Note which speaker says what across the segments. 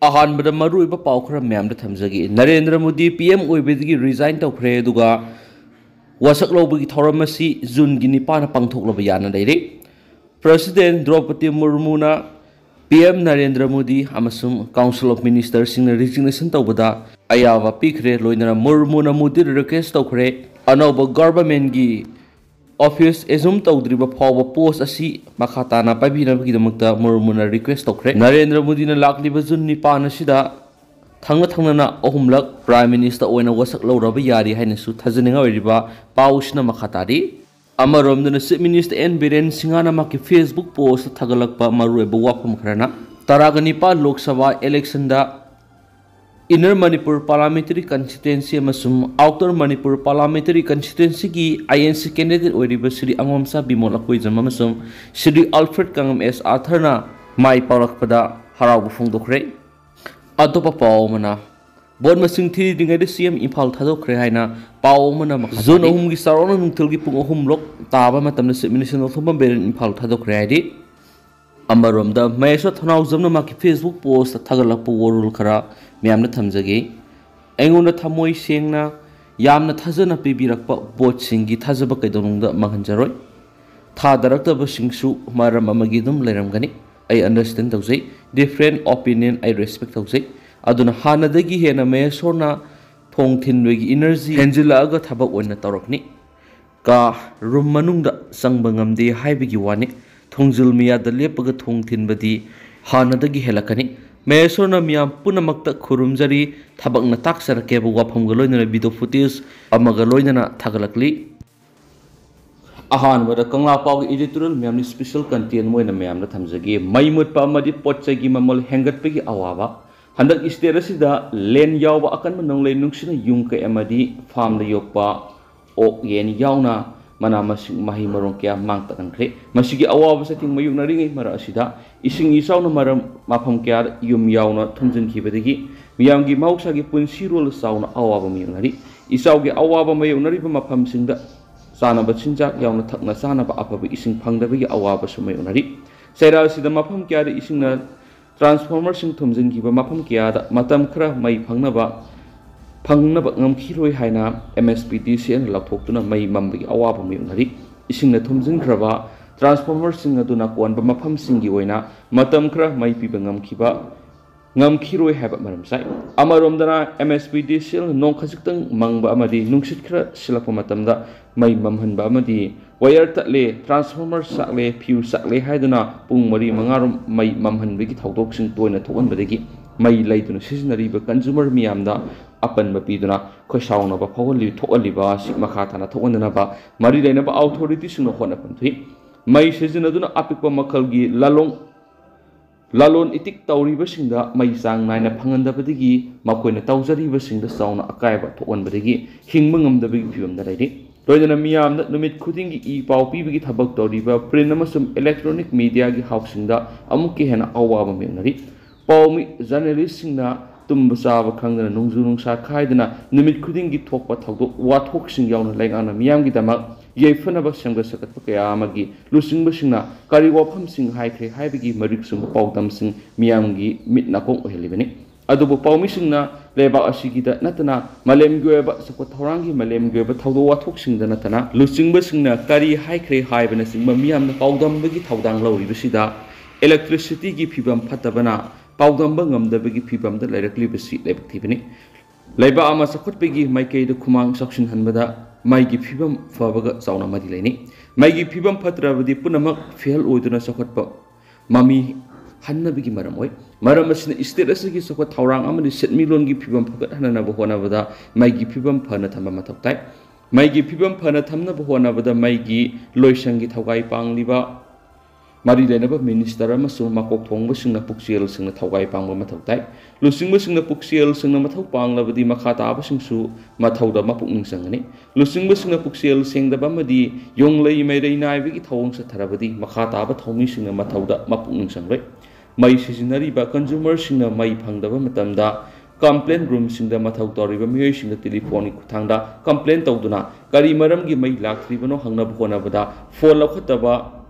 Speaker 1: अहानबद मरुइब पाव खरा मैम थमजगी नरेंद्र मोदी पीएम ओइबदगी रिजाइन तौखरे दुगा वसक लौबगी थौरम असी जून की निपान पांथोकलब याना लेरे प्रेसिडेंट द्रौपदी मुर्मुना पीएम नरेंद्र मोदी अमसुम काउंसिल ऑफ मिनिस्टर सिंह रिजिग्नेशन तौबदा अयावा पीखरे लोइनरा मुर्मुना मोदी रिक्वेस्ट तौखरे अनौब गवर्नमेंट की ऑफिस एजुम तौद्रीब फाव पोस्ट असी मखा ताना पाइबिनबगीदमक्ता मुर्मुना रिक्वेस्ट तौखरे नरेंद्र मोदी लाक्लिब जून निपान असिदा थंगना अहुमलक प्राइम मिनिस्टर ओइना वसक लौरब यारी हाइनसु थाजनिंगा ओइरिबा पाउसना मखा तारी अमरोमदना चीफ मिनिस्टर एन बीरेन सिंहाना माकी फेसबुक पोस्ट थगलकपा मरुएब वाफम खरना तरागनिपा लोकसभा इलेक्शन दा inner Manipur parliamentary constituency outer Manipur parliamentary constituency की आईएनसी कैंडिडेट ओइरिबा श्री अंगोमसा बिमोल अकोइजम श्री अल्फ्रेड कंगम एस आर्थरना माई पावरकपदा हराव फोंदोखरे अतोप पावमना बोर्ड मसिंग थीदिंगैद सीएम इम्फाल थादोखरे हाइना पावमना जोन अहुम की सारोना नुंथल की पुंग अहुम लोक ताबा मतमना चीफ मिनिस्टर नोथोबम बेरन इम्फाल थादोखरे हाइदि अमरोमदा महेश्वर थनाउजमना माकी फेसबुक पोस्ट थगलप वरुल खरा मैमना थमजगे ऐंगोंदा थमोय सेंगना यामना थाजना पिबिरकपा बोट सिंगी थाजब कैदोनुंगदा मंगहनजरोय थादरक्तबसिंगसु मरम अमगी दुम लेरमगनी आई अंडरस्टैंड तौजै डिफरेंट ओपिनियन आई रेस्पेक्ट तौजै अदुना हानदगी हेना महेश्वरना थोंग थिनबगी एनर्जी हेंजिलागा थबक ओइना तौरकनी का रूम मनुंगदा संगबा ngamde हाइबगी वानी थोंजिल मियादा लेपगा थोंग थिनबदी हानदगी हेलकनी महेश्वरना मियाम पुनमक्ता खुरुमजरी थबकना ताक्सरकेबा वाफमगा लोइनना वीडियो फुटेज अमगा लोइनना थागलकली अहानबदा कंगला पाव एडिटोरियल मैमनी स्पेशल कंटेंट मोइना मैमना थमजगी मई मुटपा अमदी पोटचगी ममल हेंगटपगी अवाबा हंदक स्टेट असिदा लेन यावबा अकनबा नोंगलै नुंगसिना युंग के अमदी फार्म दा योकपा ओक येन यावना मना मसिंग माही मरों क्या मांग तकनख्रे मसिगी अवाबा सथिंग मयुकनरिङै मरा असिदा इसिंग इसावना मरम माफम क्या युम यावना थुमजिनखिबदगी मियामगी महौसागी पुंसी रोल सावना अवाबा मयुकनरि इसावगी अवाबा मयुकनरिबा मफमसिंगदा चानब चिंजाक यावना थकना चानब अफब इसिंग फंगदबगी अवाबा सुमयुकनरि सैरा असिदा मफम क्या इसिंगना ट्रांसफॉर्मर सिंग थुमजिनखिबा मफम क्या मतम खरा मई फंगनब ngamkhiroi haina MSPDCN lathokuna mai mambagi awaba miyunari isingna thumjingraba transformer sing aduna konba mafam singi oina matam khra mai piba ngamkhiroi haba maram sai amaromdana MSPDCN nong khajiktang mangba amadi nungsit khra silapa matamda mai mamhanba amadi wire tatle transformer sakle fuse sakle haiduna pung mari mangarom mai mamhanbagi thodok sing toina thokanbadagi mai laiduna sizinariba consumer miyamda अपन बपीदना खोसाउनबा फवली थोअलिबा सिकमखा थाना थोअननबा मरि लेनबा authority सिंग होना पंथि मई सिजनदुना अपिकपा मखलगी लालोन इतिक तौरिबा सिंगदा मई चांग नायना फंगनदबदगी मखोइना तौजरिबा सिंगदा चाउना अकायबा थोअनबदगी हिंगबा ngamदबगी फिबमदा लाइदि लोइदना मियामदा नुमित खुदिंगी ई पाव पीबगी थबक तौरिबा print अमसुम electronic media की हाउसिंगदा अमुकि हेना अवाबा मेनरि पावमी journalist सिंगना तुम चाब खंगना नुंजु नुंसा खाइदना निमित खुदिंगी थोकपा थौदोक वाथोकसिंग यावना लाइगाना मियामगी दमक येफनबा संग सकतपा कया अमगी लुसिंगबसिंगना करी वाफमसिंग हाइख्रे हाइबगी मरिकसुम पाउदमसिंग मियामगी मिट नाकोंग ओहेलिबनि अदुबो पाउमिसिंगना लेबा असिगिदा नतना मलेमगी ओबा सको थौरांगी मलेमगी ओबा थौदो वाथोकसिंगदा नतना लुसिंगबसिंगना करी हाइख्रे हाइबना सिंगबा मियामना पाउदमबगी थौदांग लौरिबसिदा इलेक्ट्रिसिटी की फिबम फतबना पाउदंब ngamdabagi phibamda lairaklibi leibthibani laiba ama sakhotpegi maikeida khumang sakshin hanbada maigi phibam fabaga chauna madi laini maigi phibam phatrabadi punamak fail oiduna sakhotpa mami hannabigi maram oi maram asina state asigi sakhot thaurang amani setmilon gi phibam phagat hanana ba honabada maigi phibam phana thamba mathoktai maigi phibam phana thamna ba honabada maigi loisangi thogai pangliba मरी लेनब minister मकोक थोंग पुक्सियल थौगाई पांग मथौताई लुसिंग पुक्सियल मथौ पांगलबदी मखा ताबसिंगसु मथौद मपुक्निंग संगनी लुसिंग पुक्सियल सेंगदबमदी योंगलई मैरै नाइबगी थौंग सथरबदी मखा ताब थौमिसिंग मथौद मपुक्निंग संगलै मई सिजिनरीबा consumer मई फंगदब मतमदा complain room मथौ तौरिबा मियोइसिंग telephonic खुथांगदा complain तौदुना करी मरमगी मई लाक्थ्रिबनो हंगनब होनबदा phone लखतबा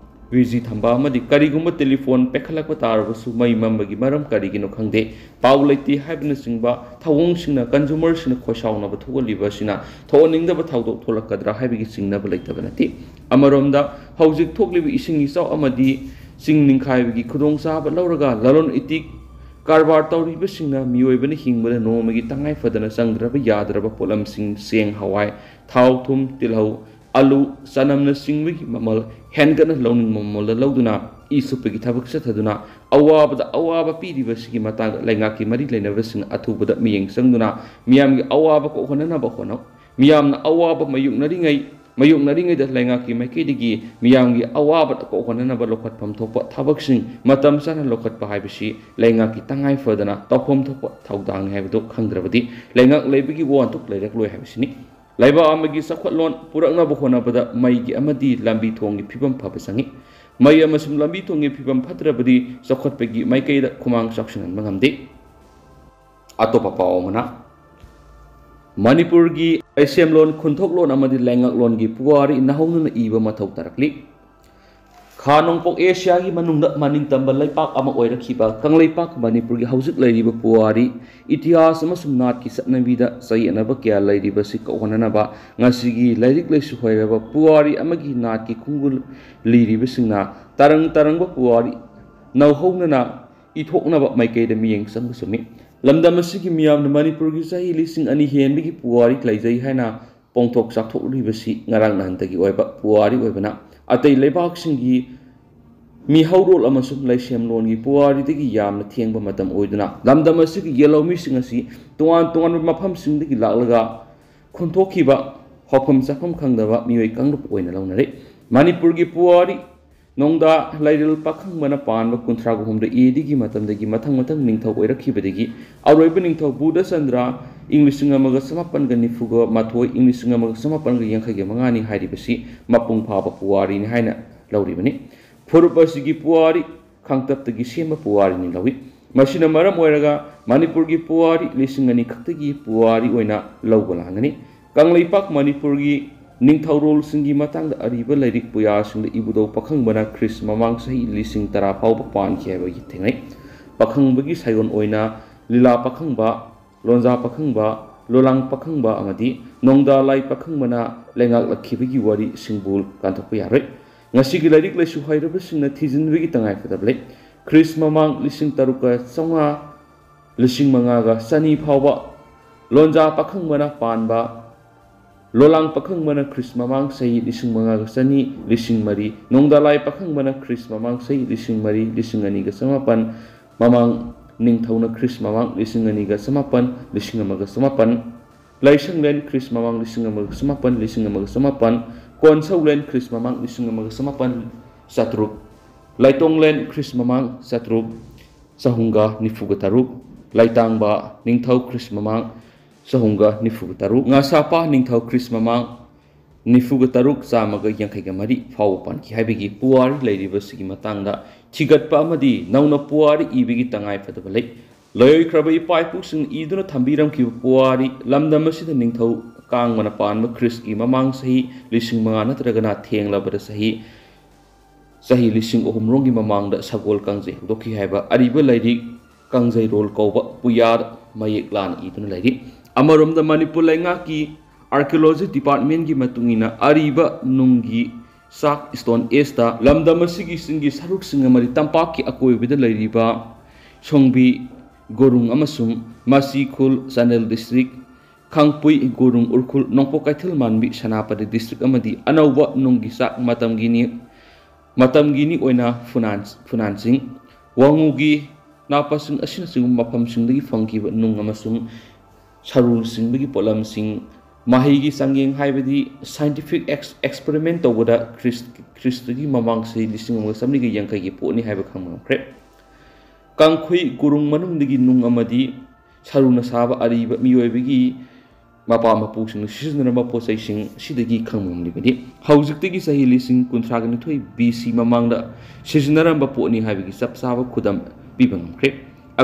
Speaker 1: busy ꯊꯝꯕ ꯑꯃꯗꯤ ꯀꯔꯤꯒꯨꯝꯕ ꯇꯦꯂꯤꯐꯣꯟ ꯄꯥꯏꯈꯠꯂꯛꯄ ꯇꯥꯔꯕꯁꯨ ꯃꯩ ꯃꯝꯕꯒꯤ ꯃꯔꯝ ꯀꯔꯤꯒꯤꯅꯣ ꯈꯪꯗꯦ, ꯄꯥꯎ ꯂꯩꯇꯦ ꯍꯥꯏꯕꯅꯆꯤꯡꯕ ꯊꯧꯑꯣꯡꯁꯤꯡꯅ ꯀꯟꯖꯨꯃꯔꯁꯤꯡꯅ ꯈꯣꯏꯁꯥꯎꯅꯕ ꯊꯣꯛꯍꯜꯂꯤꯕ ꯑꯁꯤꯅ ꯊꯣꯛꯍꯟꯅꯤꯡꯗꯕ ꯊꯧꯗꯣꯛ ꯊꯣꯛꯂꯛꯀꯗ꯭ꯔꯥ ꯍꯥꯏꯕꯒꯤ ꯆꯤꯡꯅꯕ ꯂꯩꯇꯕ ꯅꯠꯇꯦ꯫ ꯑꯃꯔꯣꯝꯗ ꯍꯧꯖꯤꯛ ꯊꯣꯛꯂꯤꯕ ꯏꯁꯤꯡ ꯏꯆꯥꯎ ꯑꯃꯗꯤ ꯆꯤꯡ ꯅꯤꯡꯈꯥꯏꯕꯒꯤ ꯈꯨꯗꯣꯡꯆꯥꯕ ꯂꯧꯔꯒ ꯂꯂꯣꯟ ꯏꯇꯤꯛ ꯀꯔꯕꯥꯔ ꯇꯧꯔꯤꯕꯁꯤꯡꯅ ꯃꯤꯑꯣꯏꯕꯅ ꯍꯤꯡꯕꯗ ꯅꯣꯡꯃꯒꯤ ꯇꯉꯥꯏꯐꯗꯅ ꯆꯪꯗ꯭ꯔꯕ ꯌꯥꯗ꯭ꯔꯕ ꯄꯣꯠꯂꯝꯁꯤꯡ ꯆꯦꯡ, ꯍꯋꯥꯏ, ꯊꯥꯎ, ꯊꯨꯝ, ꯇꯤꯜꯍꯧ, ꯑꯂꯨ, ꯆꯅꯝꯅꯆꯤꯡꯕꯒꯤ ꯃꯃꯜ ꯍꯦꯟꯒꯠꯅ ꯂꯧꯅꯤꯡꯕ ꯃꯃꯜꯗ ꯂꯧꯗꯨꯅ ꯏ ꯁꯨꯞꯄꯒꯤ ꯊꯕꯛ ꯆꯠꯊꯗꯨꯅ ꯑꯋꯥꯕꯗ ꯑꯋꯥꯕ ꯄꯤꯔꯤꯕꯁꯤꯒꯤ ꯃꯇꯥꯡꯗ ꯂꯩꯉꯥꯛꯀꯤ ꯃꯔꯤ ꯂꯩꯅꯕꯁꯤꯡ ꯑꯊꯨꯕꯗ ꯃꯤꯠꯌꯦꯡ ꯆꯪꯗꯨꯅ ꯃꯤꯌꯥꯝꯒꯤ ꯑꯋꯥꯕ ꯀꯣꯛꯍꯟꯅꯅꯕ ꯍꯣꯠꯅꯧ꯫ ꯃꯤꯌꯥꯝꯅ ꯑꯋꯥꯕ ꯃꯥꯌꯣꯛꯅꯔꯤꯉꯩꯗ ꯂꯩꯉꯥꯛꯀꯤ ꯃꯥꯏꯀꯩꯗꯒꯤ ꯃꯤꯌꯥꯝꯒꯤ ꯑꯋꯥꯕ ꯀꯣꯛꯍꯟꯅꯅꯕ ꯂꯧꯈꯠꯐꯝ ꯊꯣꯛꯄ ꯊꯕꯛꯁꯤꯡ ꯃꯇꯝ ꯆꯥꯅ ꯂꯧꯈꯠꯄ ꯍꯥꯏꯕꯁꯤ ꯂꯩꯉꯥꯛꯀꯤ ꯇꯉꯥꯏꯐꯗꯅ ꯇꯧꯐꯝ ꯊꯣꯛꯄ ꯊꯧꯗꯥꯡꯅꯤ ꯍꯥꯏꯕꯗꯨ ꯈꯪꯗ꯭ꯔꯕꯗꯤ ꯂꯩꯉꯥꯛ ꯂꯩꯕꯒꯤ ꯋꯥꯍꯟꯊꯣꯛ ꯂꯩꯔꯛꯂꯣꯏ ꯍꯥꯏꯕꯁꯤꯅꯤ꯫ ꯂꯩꯕꯥꯛ ꯑꯃꯒꯤ ꯆꯥꯎꯈꯠꯂꯣꯟ ꯄꯨꯔꯛꯅꯕ ꯍꯣꯠꯅꯕꯗ ꯃꯩꯒꯤ ꯑꯃꯗꯤ ꯂꯝꯕꯤ ꯊꯣꯡꯒꯤ ꯐꯤꯕꯝ ꯐꯕ ꯆꯪꯏ꯫ ꯃꯩ ꯑꯃꯁꯨꯡ ꯂꯝꯕꯤ ꯊꯣꯡꯒꯤ ꯐꯤꯕꯝ ꯐꯠꯇ꯭ꯔꯕꯗꯤ ꯆꯥꯎꯈꯠꯄꯒꯤ ꯃꯥꯏꯀꯩꯗ ꯈꯨꯃꯥꯡ ꯆꯥꯎꯁꯤꯟꯍꯟꯕ ꯉꯝꯗꯦ꯫ ꯑꯇꯣꯞꯄ ꯄꯥꯎ ꯑꯃꯅ ꯃꯅꯤꯄꯨꯔꯒꯤ ꯂꯩꯁꯦꯝꯂꯣꯟ, ꯈꯨꯟꯊꯣꯛꯂꯣꯟ ꯑꯃꯗꯤ ꯂꯩꯉꯥꯛꯂꯣꯟꯒꯤ ꯄꯨꯋꯥꯔꯤ ꯅꯧꯍꯧꯅꯅ ꯏꯕ ꯃꯊꯧ ꯇꯥꯔꯛꯂꯤ꯫ ꯈꯥ ꯅꯣꯡꯄꯣꯛ ꯑꯦꯁꯤꯌꯥꯒꯤ ꯃꯅꯨꯡꯗ ꯃꯅꯤꯡꯇꯝꯕ ꯂꯩꯄꯥꯛ ꯑꯃ ꯑꯣꯏꯔꯛꯈꯤꯕ ꯀꯪꯂꯩꯄꯥꯛ ꯃꯅꯤꯄꯨꯔꯒꯤ ꯍꯧꯖꯤꯛ ꯂꯩꯔꯤꯕ ꯄꯨꯋꯥꯔꯤ, ꯏꯇꯤꯍꯥꯁ ꯑꯃꯁꯨꯡ ꯅꯥꯠꯀꯤ ꯆꯠꯅꯕꯤꯗ ꯆꯌꯦꯠꯅꯕ ꯀꯌꯥ ꯂꯩꯔꯤꯕꯁꯤ ꯀꯣꯛꯍꯟꯅꯅꯕ ꯉꯁꯤꯒꯤ ꯂꯥꯏꯔꯤꯛ ꯂꯥꯏꯁꯨ ꯍꯩꯔꯕ ꯄꯨꯋꯥꯔꯤ ꯑꯃꯒꯤ ꯅꯥꯠꯀꯤ ꯈꯣꯡꯒꯨꯜ ꯂꯤꯔꯤꯕꯁꯤꯡꯅ ꯇꯔꯪ ꯇꯔꯪꯕ ꯄꯨꯋꯥꯔꯤ ꯅꯧꯍꯧꯅꯅ ꯏꯊꯣꯛꯅꯕ ꯃꯥꯏꯀꯩꯗ ꯃꯤꯠꯌꯦꯡ ꯆꯪꯕ ꯆꯨꯝꯃꯤ꯫ ꯂꯝꯗꯝ ꯑꯁꯤꯒꯤ ꯃꯤꯌꯥꯝꯅ ꯃꯅꯤꯄꯨꯔꯒꯤ ꯆꯍꯤ 2,000 ꯍꯦꯟꯕꯒꯤ ꯄꯨꯋꯥꯔꯤ ꯂꯩꯖꯩ ꯍꯥꯏꯅ ꯄꯣꯡꯊꯣꯛ ꯆꯥꯎꯊꯣꯛꯂꯤꯕꯁꯤ ꯉꯔꯥꯡ ꯅꯍꯥꯟꯇꯒꯤ ꯑꯣꯏꯕ ꯄꯨꯋꯥꯔꯤ ꯑꯣꯏꯕꯅ ꯑꯇꯩ ꯂꯩꯕꯥꯛꯁꯤꯡꯒꯤ ꯃꯤꯍꯧꯔꯣꯜ ꯑꯃꯁꯨꯡ ꯂꯩꯁꯦꯝꯂꯣꯟꯒꯤ ꯄꯨꯋꯥꯔꯤꯗꯒꯤ ꯌꯥꯝꯅ ꯊꯦꯡꯕ ꯃꯇꯝ ꯑꯣꯏꯗꯨꯅ ꯂꯝꯗꯝ ꯑꯁꯤꯒꯤ ꯌꯦꯜꯍꯧꯃꯤꯁꯤꯡ ꯑꯁꯤ ꯇꯣꯉꯥꯟ ꯇꯣꯉꯥꯟꯕ ꯃꯐꯝꯁꯤꯡꯗꯒꯤ ꯂꯥꯛꯂꯒ ꯈꯨꯟꯊꯣꯛꯈꯤꯕ ꯍꯧꯐꯝ ꯆꯥꯐꯝ ꯈꯪꯗꯕ ꯃꯤꯑꯣꯏ ꯀꯥꯡꯂꯨꯞ ꯑꯣꯏꯅ ꯂꯧꯅꯔꯤ꯫ ꯃꯅꯤꯄꯨꯔꯒꯤ ꯄꯨꯋꯥꯔꯤ ꯅꯣꯡꯗꯥ ꯂꯩꯔꯦꯜ ꯄꯥꯈꯪꯕꯅ ꯄꯥꯟꯕ 33 ADꯒꯤ ꯃꯇꯝꯗꯒꯤ ꯃꯊꯪ ꯅꯤꯡꯊꯧ ꯑꯣꯏꯔꯛꯈꯤꯕꯗꯒꯤ ꯑꯔꯣꯏꯕ ꯅꯤꯡꯊꯧ ꯕꯨꯙꯆꯟꯗ꯭ꯔ ꯏꯪ 1892, ꯏꯪ 1885 ꯍꯥꯏꯔꯤꯕꯁꯤ ꯃꯄꯨꯡ ꯐꯥꯕ ꯄꯨꯋꯥꯔꯤꯅꯤ ꯍꯥꯏꯅ ꯂꯧꯔꯤꯕꯅꯤ꯫ ꯐꯨꯔꯨꯞ ꯑꯁꯤꯒꯤ ꯄꯨꯋꯥꯔꯤ ꯈꯥꯡꯇꯞꯇꯒꯤ ꯁꯦꯝꯕ ꯄꯨꯋꯥꯔꯤꯅꯤ ꯂꯧꯏ꯫ ꯃꯁꯤꯅ ꯃꯔꯝ ꯑꯣꯏꯔꯒ ꯃꯅꯤꯄꯨꯔꯒꯤ ꯄꯨꯋꯥꯔꯤ 2,000 ꯈꯛꯇꯒꯤ ꯄꯨꯋꯥꯔꯤ ꯑꯣꯏꯅ ꯂꯧꯕ ꯂꯥꯡꯒꯅꯤ꯫ ꯀꯪꯂꯩꯄꯥꯛ ꯃꯅꯤꯄꯨꯔꯒꯤ ꯅꯤꯡꯊꯧꯔꯣꯜꯁꯤꯡꯒꯤ ꯃꯇꯥꯡꯗ ꯑꯔꯤꯕ ꯂꯥꯏꯔꯤꯛ ꯄꯨꯌꯥꯁꯤꯡꯗ ꯏꯕꯨꯙꯧ ꯄꯥꯈꯪꯕꯅ ꯈ꯭ꯔꯤꯁ ꯃꯃꯥꯡ ꯆꯍꯤ 10,000 ꯐꯥꯎꯕ ꯄꯥꯟꯈꯤ ꯍꯥꯏꯕ ꯊꯦꯡꯅꯩ꯫ ꯄꯥꯈꯪꯕꯒꯤ ꯁꯥꯏꯑꯣꯟ ꯑꯣꯏꯅ ꯂꯤꯂꯥ ꯄꯥꯈꯪꯕ, ꯂꯣꯟꯖꯥ ꯄꯥꯈꯪꯕ, ꯂꯣꯂꯥꯡ ꯄꯥꯈꯪꯕ ꯑꯃꯗꯤ ꯅꯣꯡꯗꯥ ꯂꯥꯏ ꯄꯥꯈꯪꯕꯅ ꯂꯩꯉꯥꯛꯂꯛꯈꯤꯕꯒꯤ ꯋꯥꯔꯤ ꯁꯤꯡꯕꯨ ꯀꯥꯟꯊꯣꯛꯄ ꯌꯥꯔꯣꯏ꯫ ꯉꯁꯤꯒꯤ ꯂꯥꯏꯔꯤꯛ ꯂꯥꯏꯁꯨ ꯍꯩꯔꯕꯁꯤꯡꯅ ꯊꯤꯖꯤꯟꯕꯒꯤ ꯇꯉꯥꯏꯐꯗꯕ ꯂꯩ꯫ ꯈ꯭ꯔꯤꯁ ꯃꯃꯥꯡ 3,500 ꯐꯥꯎꯕ ꯂꯣꯟꯖꯥ ꯄꯥꯈꯪꯕꯅ ꯄꯥꯟꯕ, ꯂꯣꯂꯥꯡ ꯄꯥꯈꯪꯕꯅ ꯈ꯭ꯔꯤꯁ ꯃꯃꯥꯡ ꯆꯍꯤ 5,200, 3,000, ꯅꯣꯡꯗꯥ ꯂꯥꯏ ꯄꯥꯈꯪꯕꯅ ꯈ꯭ꯔꯤꯁ ममांग सही 2000, 2002 ममांग निंगथौना ख्रिस ममांग 2002 2001 लाइसंगलेन ख्रिस ममांग 2001 कोनसौलेन ख्रिस ममांग 2001 लाइतोंगलेन ख्रिस ममांग 1993 लाइतांगबा निंगथौ ख्रिस ममांग 1993 ngasapa निंगथौ ख्रिस ममांग 1993 फाव पानखि हाइबगी पुवारी लैरिबसिगी मतंगदा थिगतपा अमदी नौना पुवारी इबिगी तंगाई फदबा लै लयोइख्रबा इपाइपुसिंग इदुना थंबिरमखिबा पुवारी लमदमसिदा निंगथौ कांगमना पानबा ख्रिसकी ममांग सही 5,000 नत्रगना थेंगलाबदा सही 3,000 रोंगी ममांगदा सगोल कांगजे दोखि हाइबा अरिबा लैरिक कांगजै रोल कौबा पुयार मयेक लान इदुना लैरि अमरोमदा मणिपुर लैंगाकी आर्कियोलॉजी डिपार्टमेंट की मतुंगिना अरिबा नुंगी साक स्टोन एस्टा लमदम सिगी सिंगी सरुक सिंगमरी तंपाक की अकोइबदा लैरिबा सोंगबी गोरुंग अमसुंग मासीखुल channel district खांगपुई गोरुंग उरखुल नोंपो Kaithal Manbi सनापति district अमदी अनौबा नुंगी साक मतमगिनी ओइना फुनानसिंग वांगुगी नापासिंग असिनसिंग मफमसिंगदगी फंगिबा नुंग अमसुंग सरुल सिंगबगी पोलमसिंग माहिगी संगेंग हाइबदी साइंटिफिक एक्सपेरिमेंट तौबदा ख्रिस्टगी ममांग से 1950 की पोनी हाइबा खंगमख्रे कांखुई गुरुंग मनुंगदगी नुंग अमदी सरुना साबा अरिबा मियोइबगी मपा मपुसिंग सिजनरबा पोसैसिंग सिदगी खंगमलिबदी हौजिक्तगी सही 1939 BC ममांगदा सिजनरबा पोनी हाइबगी चपसाबा खुदम पिबंगख्रे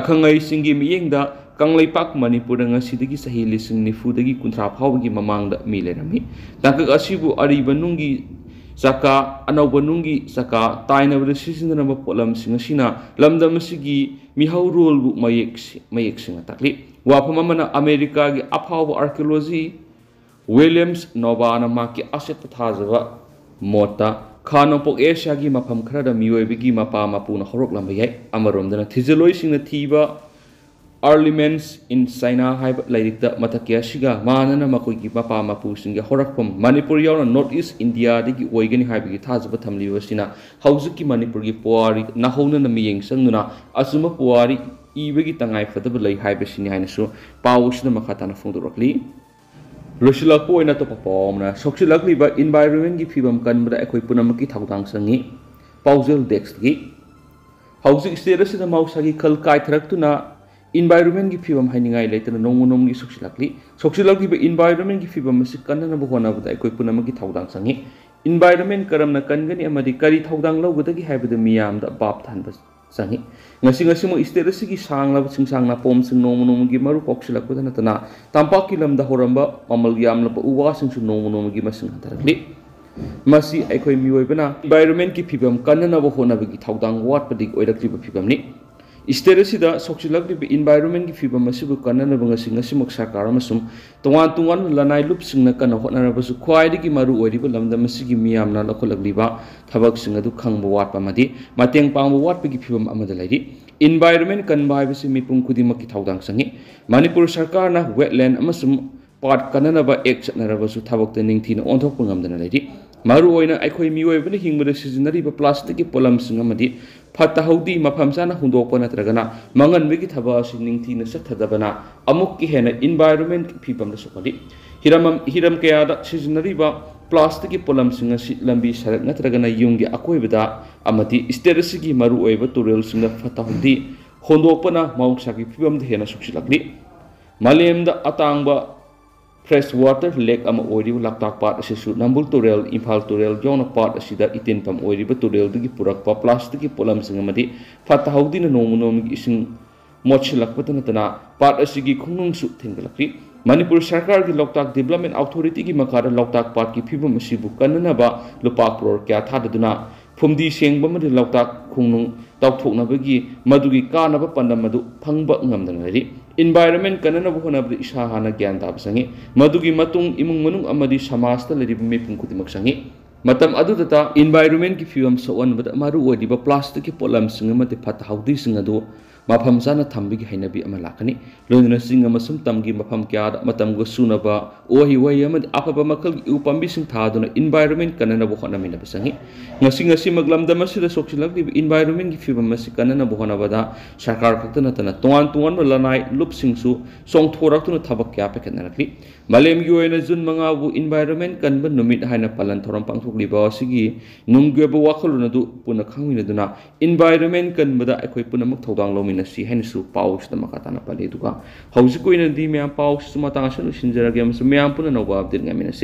Speaker 1: अखंगै सिंगी मियेंगदा कांगलैपाक मणिपुर ngasiदगी सही 1990 फावगी ममांगदा मी लेरमी तांकक असिबु अरिबा नुंगी Chaka anauba nungi chaka tainabada sisindanaba polamsing asina lamdam asigi mihaurol bu mayek singa takli wafam amana America gi aphawba archaeology Williams Novana maki asset thazaba mota Khanopok Asia gi mafam kharada miyoibigi mapa mapuna horok lamba yai amaromdana thijaloi singna thiba Arlements in China High Lairikta Matakia Shiga, Manana Makoki Papa Mapusing, Horakpum, Manipur Yawn, Northeast India, the Oigan Habi Tazabatam Livasina, Hausuki Manipuri Puari, Nahona Miying Sanguna, Asuma Puari, Ibigi Tangai for the Belay Hibasini Hanasu, Paush the Makatana Fundorokli. Rushila in a top of Pomna, Soxilakli by environment give him gun, but Equipunamaki Tautang Sangi, Pausel Dexti. Housing status in the Mausagi Kalkai Traktuna. Environment gi phibam haningai leitana nongmonom gi soxilakli be environment gi phibam masi kanna bo hona bada ekoi punama gi thaudang sangi environment karamna kangani amadi kari thaudang lawgada gi haibada miyam da bap than ba sangi ngasi mo status gi sangla singsangna pom sing nongmonom gi maru koxilakda natana tampak ki lamda horamba amal yam la uwa sing su nongmonom gi masing hantarakli masi ekoi miyoibana environment gi phibam kanna bo hona gi thaudang wat padik oirakli ba phibam ni Isterasida soxilakli environment ki fibam masibu kanana bangasing asimok sakara masum tungan lanai lup singna kana hotna basu khwaidi ki maru oiriba lamda masigi miyamna lakholagliba thabak singa du khangba watpa madi mateng pangba watpa ki fibam amada lairi environment kan bai basi mipum khudima ki thaudang sangi Manipur sarkar na wetland amasum part kanana ba ek chatna basu thabak te ningthina onthok pangamdana lairi maru oina aikhoi miyoibani hingbada sizinariba plastic ki polam singa madi Fata haudi mafam sana hundokpa natragana mangan begi thaba si ningthina sathadabana amuk ki hena environment phibam da sokali hiram kaya da sizinariba plastic ki polam singa si lambi sarak natragana yunggi akoibada amati sterasi gi maru oiba turel singa fata haudi hundokpa na mauksa ki phibam da hena soksilakli malem da atangba fresh water lake ama oiribu laktak part asisu Nambul Turel Imphal Turel jona part asida itin pam oiribu turel dugi purakpa plastic ki polam singa madi fata haudina nomunom gi ising mochilakpatana tana part asigi khunung su thingalakri Manipur sarkar gi Loktak Development Authority gi makara Loktak part ki phibam asibu kanana ba lupa crore kya thadaduna phumdi sengba madi Loktak khunung tawthokna bagi madugi kanaba pandam madu phangba ngamdana ri environment kanana bo hona bri isa hana gyan tab sangi madugi matung imung manung amadi samasta lari me pungkuti maksangi matam adu data environment ki fiam so on bada maru odi ba plastic ki polam singa mate phat haudi singa do mafam sana thambi gi hainabi amalakani loina singa masum tamgi mafam kya da matam go sunaba ohi wai amad apaba makal gi upambi sing thaduna environment kanana bo hona mina basangi ngasi maglam da masida soksilak di environment gi fiam masi kanana bo hona bada sarkar khakta tana tungan lanai lup sing su song thorak tuna thabak kya pe kanakli malem gi oina jun manga bu environment kan ba numit haina palan thoram pangthok liba sigi nungge bo wakhaluna du puna khangwina duna environment kan bada ekoi puna mak thodang lomi si hensu paus da makatana pali duga hausi ko ina di me paus suma tanga sunu sinjara ge am sumya puna no ba update ngamina si